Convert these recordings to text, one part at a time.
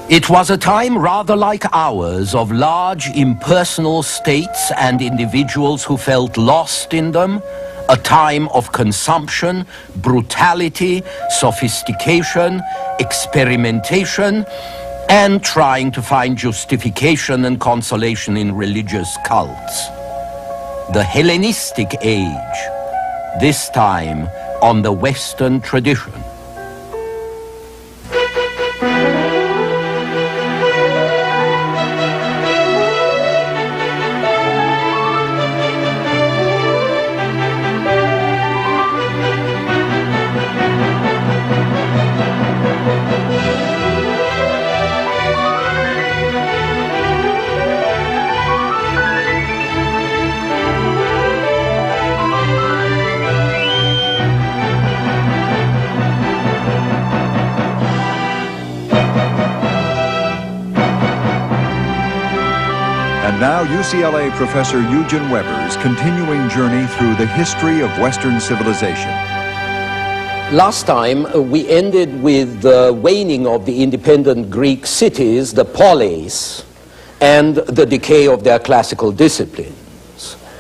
It was a time rather like ours of large impersonal states and individuals who felt lost in them, a time of consumption, brutality, sophistication, experimentation, and trying to find justification and consolation in religious cults. The Hellenistic Age, this time on the Western tradition. And now UCLA professor Eugen Weber's continuing journey through the history of Western civilization. Last time we ended with the waning of the independent Greek cities, the polis, and the decay of their classical disciplines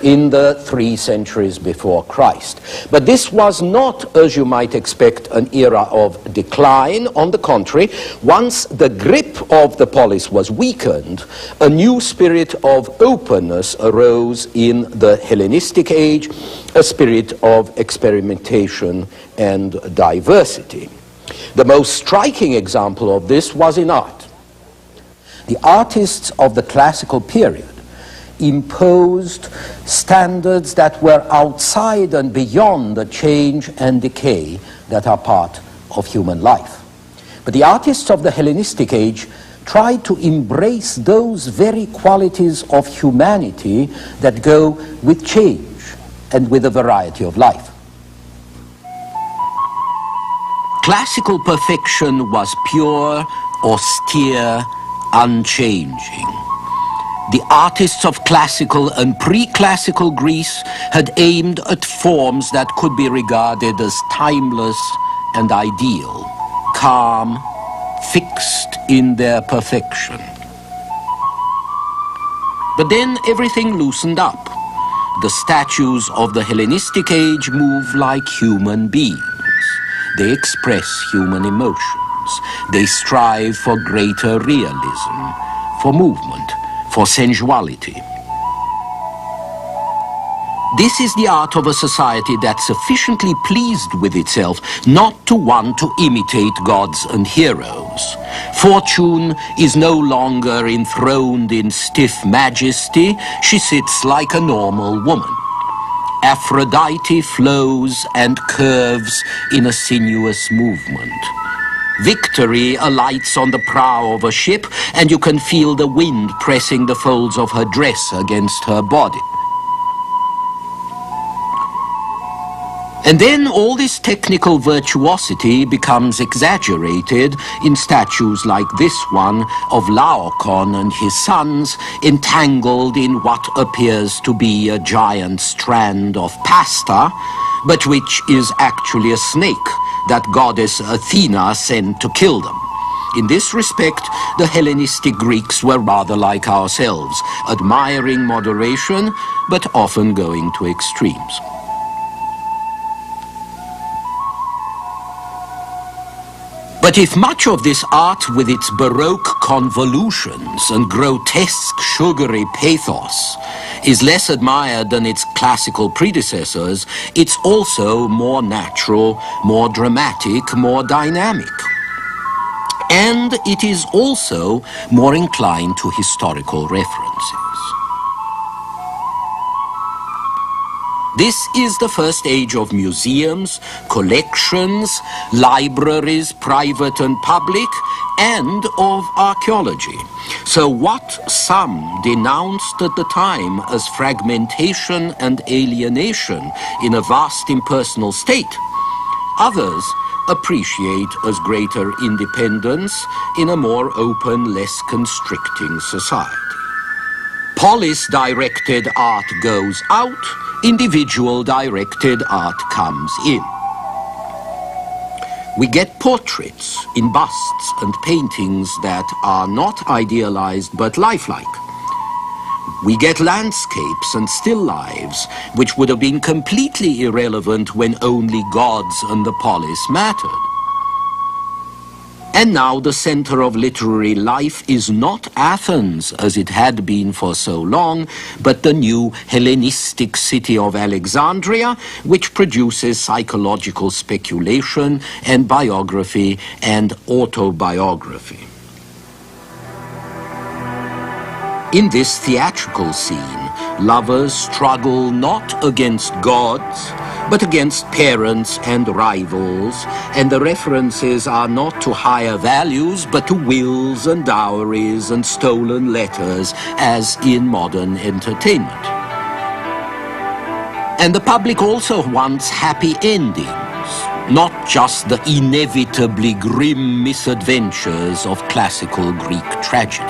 in the 3 centuries before Christ. But this was not, as you might expect, an era of decline. On the contrary, once the grip of the polis was weakened, a new spirit of openness arose in the Hellenistic Age, a spirit of experimentation and diversity. The most striking example of this was in art. The artists of the classical period imposed standards that were outside and beyond the change and decay that are part of human life. But the artists of the Hellenistic Age tried to embrace those very qualities of humanity that go with change and with a variety of life. Classical perfection was pure, austere, unchanging. The artists of classical and pre-classical Greece had aimed at forms that could be regarded as timeless and ideal, calm, fixed in their perfection. But then everything loosened up. The statues of the Hellenistic Age move like human beings. They express human emotions. They strive for greater realism, for movement, for sensuality. This is the art of a society that's sufficiently pleased with itself not to want to imitate gods and heroes. Fortune is no longer enthroned in stiff majesty. She sits like a normal woman. Aphrodite flows and curves in a sinuous movement. Victory alights on the prow of a ship, and you can feel the wind pressing the folds of her dress against her body. And then all this technical virtuosity becomes exaggerated in statues like this one of Laocoon and his sons, entangled in what appears to be a giant strand of pasta, but which is actually a snake that goddess Athena sent to kill them. In this respect, the Hellenistic Greeks were rather like ourselves, admiring moderation, but often going to extremes. But if much of this art, with its Baroque convolutions and grotesque sugary pathos, is less admired than its classical predecessors, it's also more natural, more dramatic, more dynamic. And it is also more inclined to historical references. This is the first age of museums, collections, libraries, private and public, and of archaeology. So what some denounced at the time as fragmentation and alienation in a vast impersonal state, others appreciate as greater independence in a more open, less constricting society. Polis-directed art goes out, individual-directed art comes in. We get portraits in busts and paintings that are not idealized but lifelike. We get landscapes and still lives which would have been completely irrelevant when only gods and the polis mattered. And now the center of literary life is not Athens, as it had been for so long, but the new Hellenistic city of Alexandria, which produces psychological speculation and biography and autobiography. In this theatrical scene, lovers struggle not against gods, but against parents and rivals, and the references are not to higher values, but to wills and dowries and stolen letters, as in modern entertainment. And the public also wants happy endings, not just the inevitably grim misadventures of classical Greek tragedy.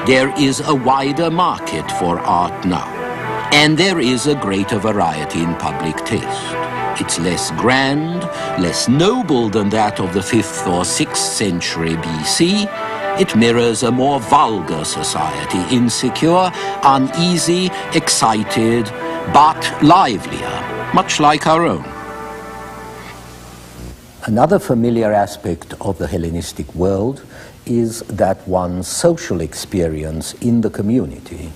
There is a wider market for art now, and there is a greater variety in public taste. It's less grand, less noble than that of the 5th or 6th century BC. It mirrors a more vulgar society, insecure, uneasy, excited, but livelier, much like our own. Another familiar aspect of the Hellenistic world is that one's social experience in the community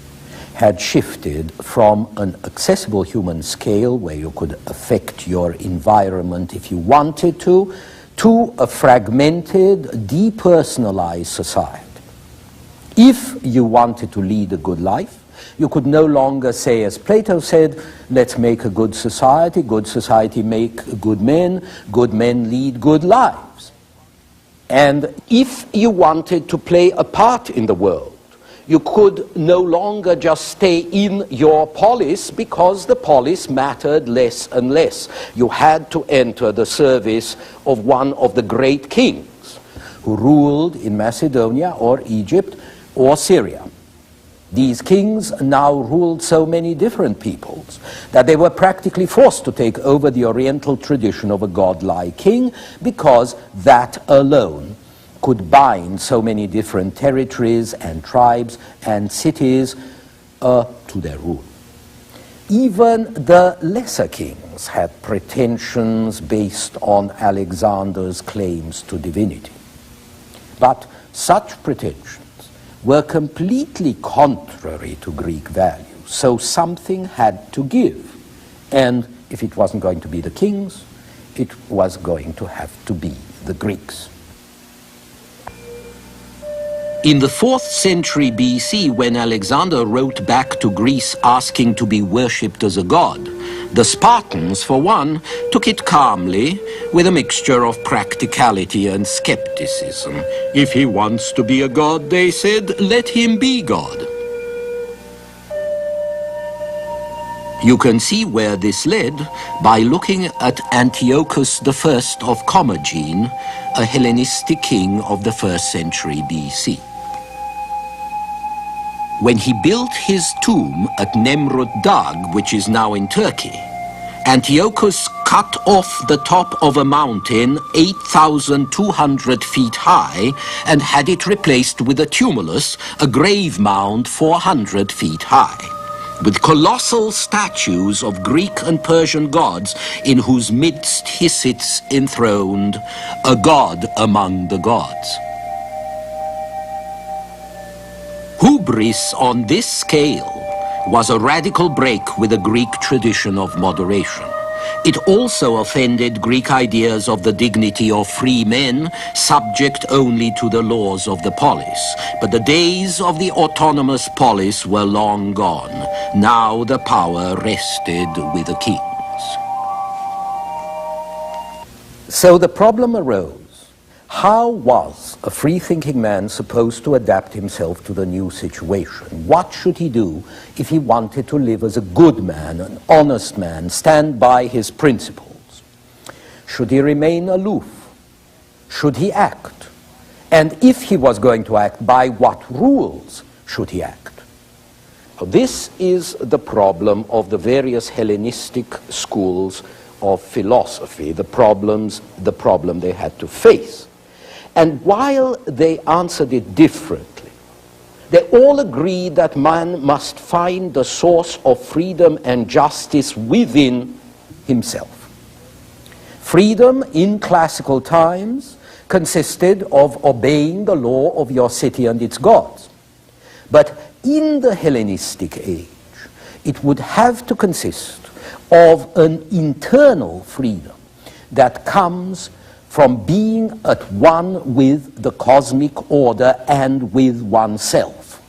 had shifted from an accessible human scale where you could affect your environment if you wanted to a fragmented, depersonalized society. If you wanted to lead a good life, you could no longer say, as Plato said, let's make a good society make good men lead good lives. And if you wanted to play a part in the world, you could no longer just stay in your polis because the polis mattered less and less. You had to enter the service of one of the great kings who ruled in Macedonia or Egypt or Syria. These kings now ruled so many different peoples that they were practically forced to take over the Oriental tradition of a godlike king because that alone could bind so many different territories and tribes and cities to their rule. Even the lesser kings had pretensions based on Alexander's claims to divinity. But such pretensions were completely contrary to Greek values, so something had to give. And if it wasn't going to be the kings, it was going to have to be the Greeks. In the 4th century BC, when Alexander wrote back to Greece asking to be worshipped as a god, the Spartans, for one, took it calmly with a mixture of practicality and skepticism. If he wants to be a god, they said, let him be god. You can see where this led by looking at Antiochus I of Commagene, a Hellenistic king of the 1st century BC. When he built his tomb at Nemrut Dag, which is now in Turkey, Antiochus cut off the top of a mountain 8,200 feet high and had it replaced with a tumulus, a grave mound 400 feet high, with colossal statues of Greek and Persian gods in whose midst he sits enthroned, a god among the gods. Hubris on this scale was a radical break with the Greek tradition of moderation. It also offended Greek ideas of the dignity of free men, subject only to the laws of the polis. But the days of the autonomous polis were long gone. Now the power rested with the kings. So the problem arose. How was a free-thinking man supposed to adapt himself to the new situation? What should he do if he wanted to live as a good man, an honest man, stand by his principles? Should he remain aloof? Should he act? And if he was going to act, by what rules should he act? This is the problem of the various Hellenistic schools of philosophy, the problem they had to face. And while they answered it differently, they all agreed that man must find the source of freedom and justice within himself. Freedom in classical times consisted of obeying the law of your city and its gods. But in the Hellenistic age, it would have to consist of an internal freedom that comes from being at one with the cosmic order and with oneself.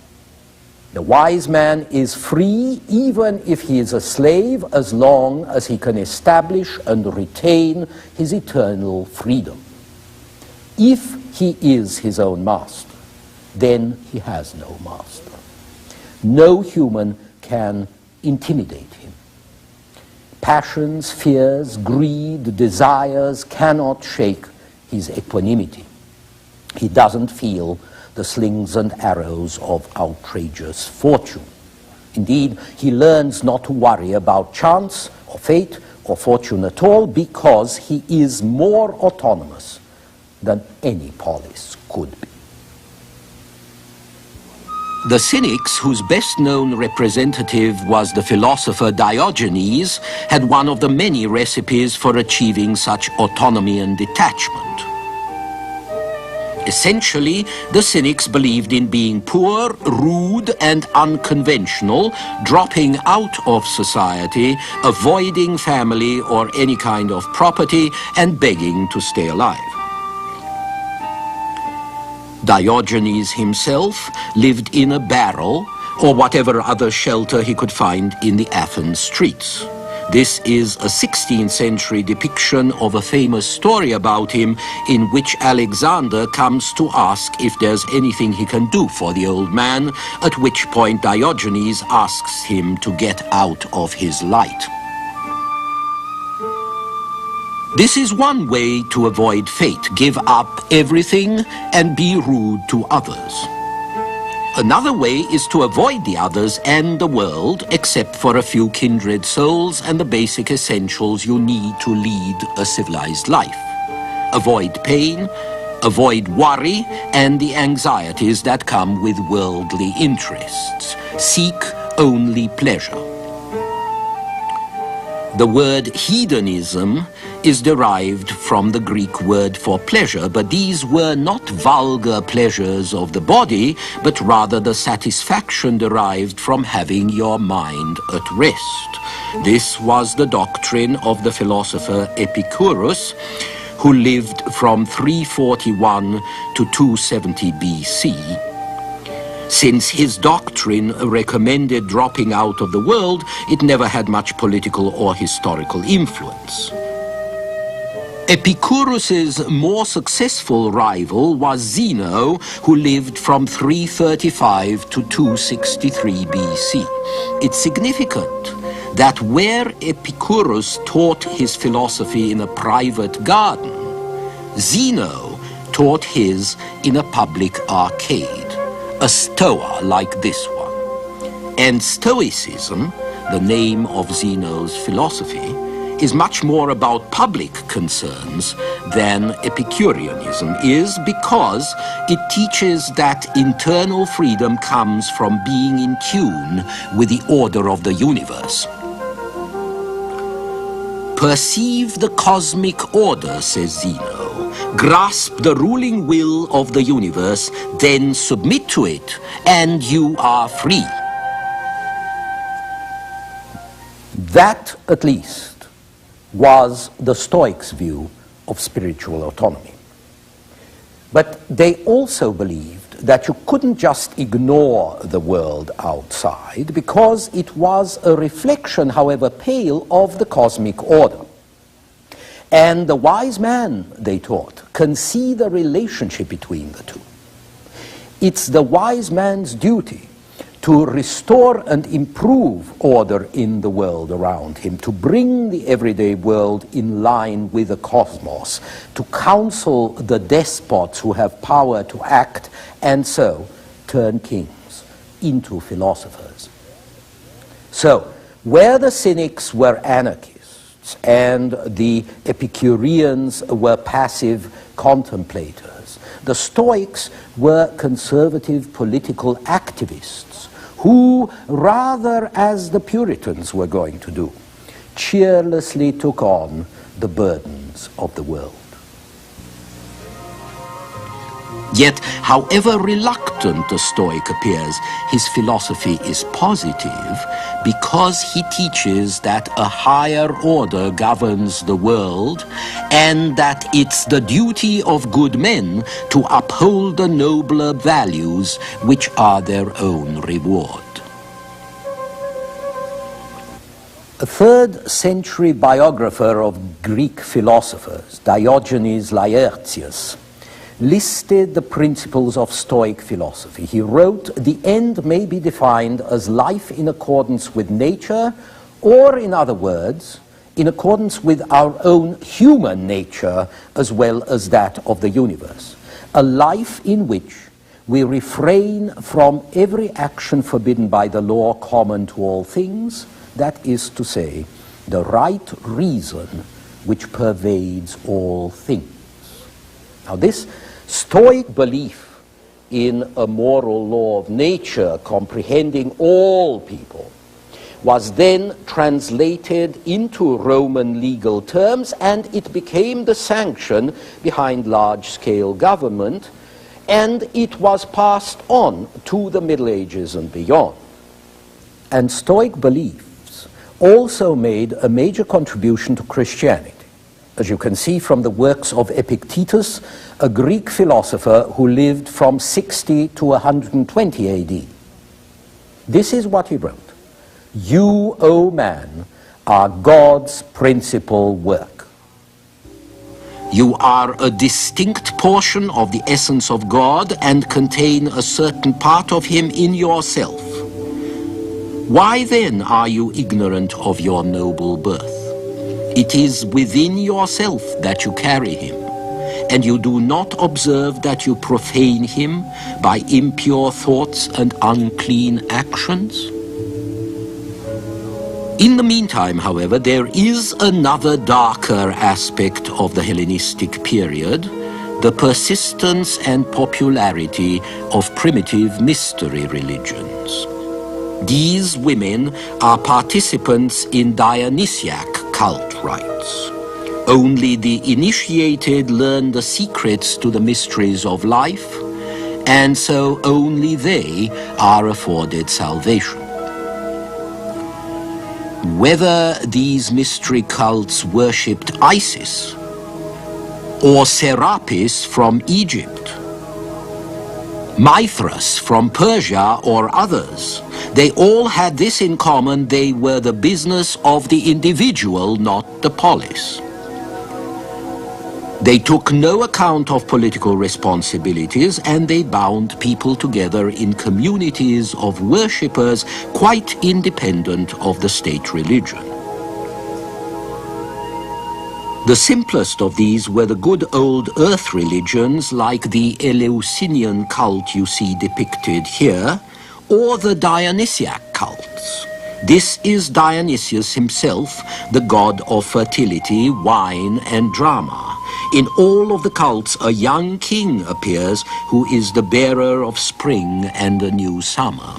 The wise man is free even if he is a slave, as long as he can establish and retain his eternal freedom. If he is his own master, then he has no master. No human can intimidate him. Passions, fears, greed, desires cannot shake his equanimity. He doesn't feel the slings and arrows of outrageous fortune. Indeed, he learns not to worry about chance or fate or fortune at all, because he is more autonomous than any polis could be. The Cynics, whose best-known representative was the philosopher Diogenes, had one of the many recipes for achieving such autonomy and detachment. Essentially, the Cynics believed in being poor, rude, and unconventional, dropping out of society, avoiding family or any kind of property, and begging to stay alive. Diogenes himself lived in a barrel or whatever other shelter he could find in the Athens streets. This is a 16th century depiction of a famous story about him, in which Alexander comes to ask if there's anything he can do for the old man, at which point Diogenes asks him to get out of his light. This is one way to avoid fate: give up everything and be rude to others. Another way is to avoid the others and the world, except for a few kindred souls and the basic essentials you need to lead a civilized life. Avoid pain, avoid worry, and the anxieties that come with worldly interests. Seek only pleasure. The word hedonism is derived from the Greek word for pleasure, but these were not vulgar pleasures of the body, but rather the satisfaction derived from having your mind at rest. This was the doctrine of the philosopher Epicurus, who lived from 341 to 270 BC. Since his doctrine recommended dropping out of the world, it never had much political or historical influence. Epicurus's more successful rival was Zeno, who lived from 335 to 263 BC. It's significant that where Epicurus taught his philosophy in a private garden, Zeno taught his in a public arcade, a stoa like this one. And Stoicism, the name of Zeno's philosophy, is much more about public concerns than Epicureanism is, because it teaches that internal freedom comes from being in tune with the order of the universe. Perceive the cosmic order, says Zeno. Grasp the ruling will of the universe, then submit to it, and you are free. That, at least, was the Stoics' view of spiritual autonomy. But they also believed that you couldn't just ignore the world outside, because it was a reflection, however pale, of the cosmic order. And the wise man, they taught, can see the relationship between the two. It's the wise man's duty to restore and improve order in the world around him, to bring the everyday world in line with the cosmos, to counsel the despots who have power to act, and so turn kings into philosophers. So, where the Cynics were anarchists, and the Epicureans were passive contemplators. The Stoics were conservative political activists who, rather as the Puritans were going to do, cheerlessly took on the burdens of the world. Yet, however reluctant the Stoic appears, his philosophy is positive because he teaches that a higher order governs the world and that it's the duty of good men to uphold the nobler values which are their own reward. A 3rd century biographer of Greek philosophers, Diogenes Laertius, listed the principles of Stoic philosophy. He wrote, "The end may be defined as life in accordance with nature, or in other words, in accordance with our own human nature as well as that of the universe. A life in which we refrain from every action forbidden by the law common to all things, that is to say, the right reason which pervades all things." Now this Stoic belief in a moral law of nature comprehending all people was then translated into Roman legal terms, and it became the sanction behind large-scale government, and it was passed on to the Middle Ages and beyond. And Stoic beliefs also made a major contribution to Christianity, as you can see from the works of Epictetus, a Greek philosopher who lived from 60 to 120 AD. This is what he wrote: "You, O man, are God's principal work. You are a distinct portion of the essence of God and contain a certain part of him in yourself. Why then are you ignorant of your noble birth? It is within yourself that you carry him, and you do not observe that you profane him by impure thoughts and unclean actions." In the meantime, however, there is another darker aspect of the Hellenistic period, the persistence and popularity of primitive mystery religions. These women are participants in Dionysiac cult rites. Only the initiated learn the secrets to the mysteries of life, and so only they are afforded salvation. Whether these mystery cults worshipped Isis or Serapis from Egypt, Mithras from Persia or others, they all had this in common: they were the business of the individual, not the polis. They took no account of political responsibilities, and they bound people together in communities of worshippers quite independent of the state religion. The simplest of these were the good old earth religions like the Eleusinian cult you see depicted here, or the Dionysiac cults. This is Dionysius himself, the god of fertility, wine, and drama. In all of the cults, a young king appears who is the bearer of spring and a new summer.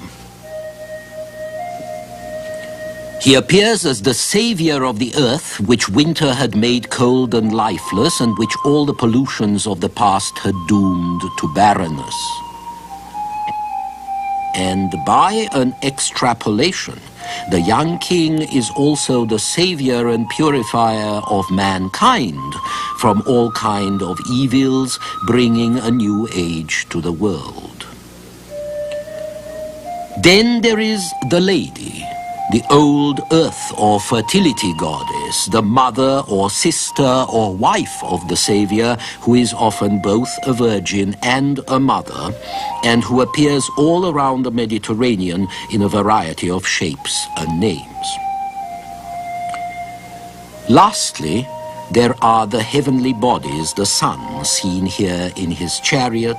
He appears as the savior of the earth, which winter had made cold and lifeless, and which all the pollutions of the past had doomed to barrenness. And by an extrapolation, the young king is also the savior and purifier of mankind from all kind of evils, bringing a new age to the world. Then there is the lady, the old earth or fertility goddess, the mother or sister or wife of the Savior, who is often both a virgin and a mother, and who appears all around the Mediterranean in a variety of shapes and names. Lastly, there are the heavenly bodies, the sun, seen here in his chariot,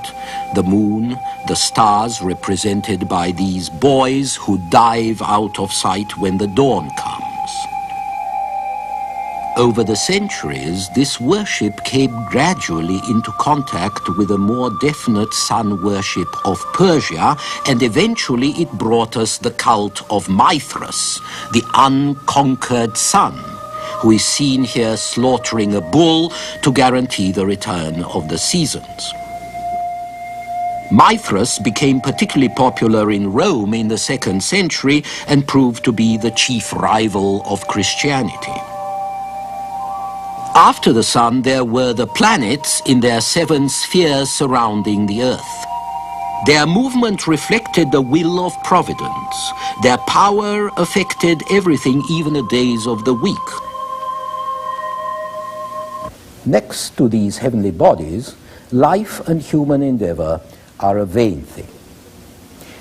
the moon, the stars represented by these boys who dive out of sight when the dawn comes. Over the centuries, this worship came gradually into contact with a more definite sun worship of Persia, and eventually it brought us the cult of Mithras, the unconquered sun, who is seen here slaughtering a bull to guarantee the return of the seasons. Mithras became particularly popular in Rome in the 2nd century and proved to be the chief rival of Christianity. After the sun, there were the planets in their 7 spheres surrounding the Earth. Their movement reflected the will of Providence. Their power affected everything, even the days of the week. Next to these heavenly bodies, life and human endeavor are a vain thing.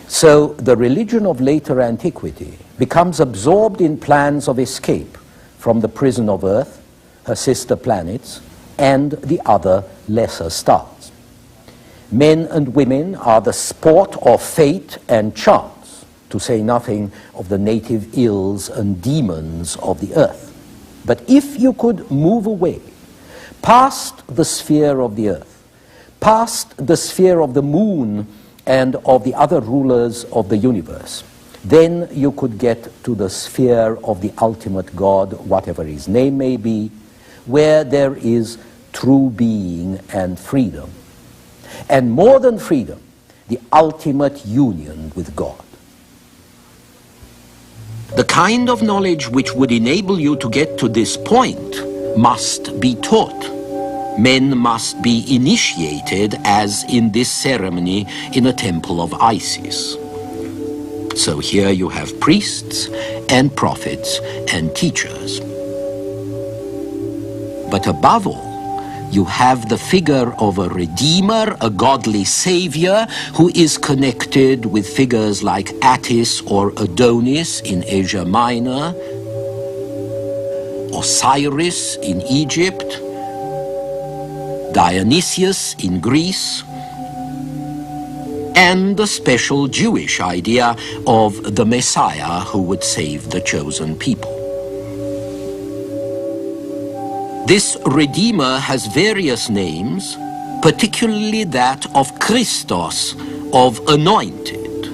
So the religion of later antiquity becomes absorbed in plans of escape from the prison of Earth, her sister planets, and the other lesser stars. Men and women are the sport of fate and chance, to say nothing of the native ills and demons of the Earth. But if you could move away past the sphere of the Earth, past the sphere of the moon and of the other rulers of the universe, then you could get to the sphere of the ultimate God, whatever his name may be, where there is true being and freedom. And more than freedom, the ultimate union with God. The kind of knowledge which would enable you to get to this point must be taught. Men must be initiated, as in this ceremony in a temple of Isis. So here you have priests and prophets and teachers. But above all, you have the figure of a redeemer, a godly savior, who is connected with figures like Attis or Adonis in Asia Minor, Osiris in Egypt, Dionysius in Greece, and the special Jewish idea of the Messiah who would save the chosen people. This Redeemer has various names, particularly that of Christos, of anointed.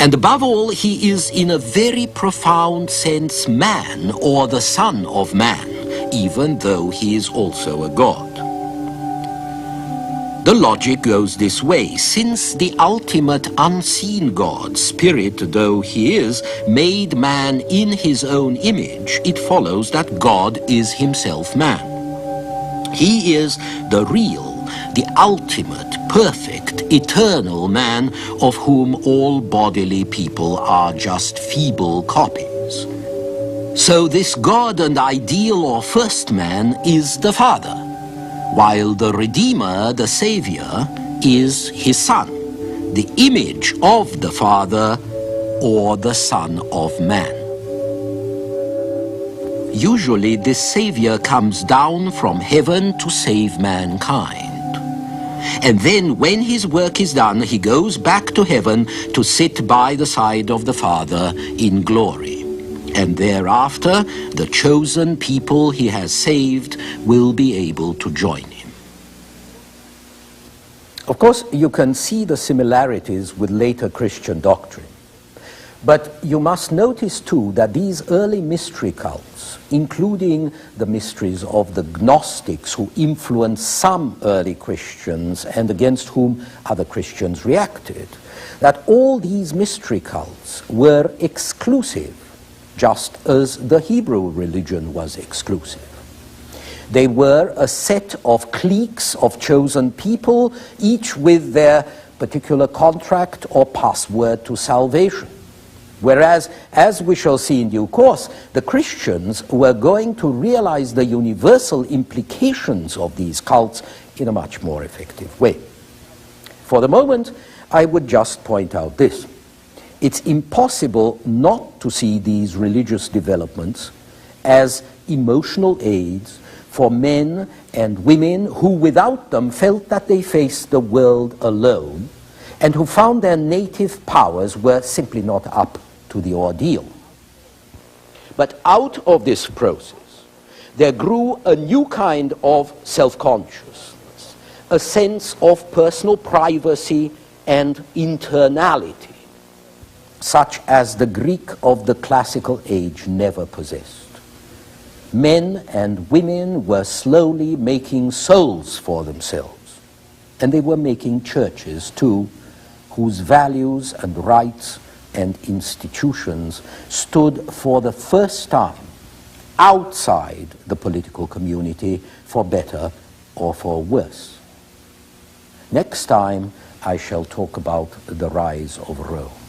And above all, he is in a very profound sense man, or the Son of Man, even though he is also a God. The logic goes this way: since the ultimate unseen God, spirit though he is, made man in his own image, it follows that God is himself man. He is the real, the ultimate, perfect, eternal man, of whom all bodily people are just feeble copies. So this God and ideal or first man is the Father, while the Redeemer, the Savior, is his Son, the image of the Father, or the Son of Man. Usually this Savior comes down from heaven to save mankind. And then when his work is done, he goes back to heaven to sit by the side of the Father in glory. And thereafter, the chosen people he has saved will be able to join him. Of course, you can see the similarities with later Christian doctrine. But you must notice too that these early mystery cults, including the mysteries of the Gnostics who influenced some early Christians and against whom other Christians reacted, that all these mystery cults were exclusive, just as the Hebrew religion was exclusive. They were a set of cliques of chosen people, each with their particular contract or password to salvation. Whereas, as we shall see in due course, the Christians were going to realize the universal implications of these cults in a much more effective way. For the moment, I would just point out this. It's impossible not to see these religious developments as emotional aids for men and women who without them felt that they faced the world alone and who found their native powers were simply not up to the ordeal. But out of this process, there grew a new kind of self-consciousness, a sense of personal privacy and internality, such as the Greek of the classical age never possessed. Men and women were slowly making souls for themselves, and they were making churches too, whose values and rights and institutions stood for the first time outside the political community, for better or for worse. Next time I shall talk about the rise of Rome.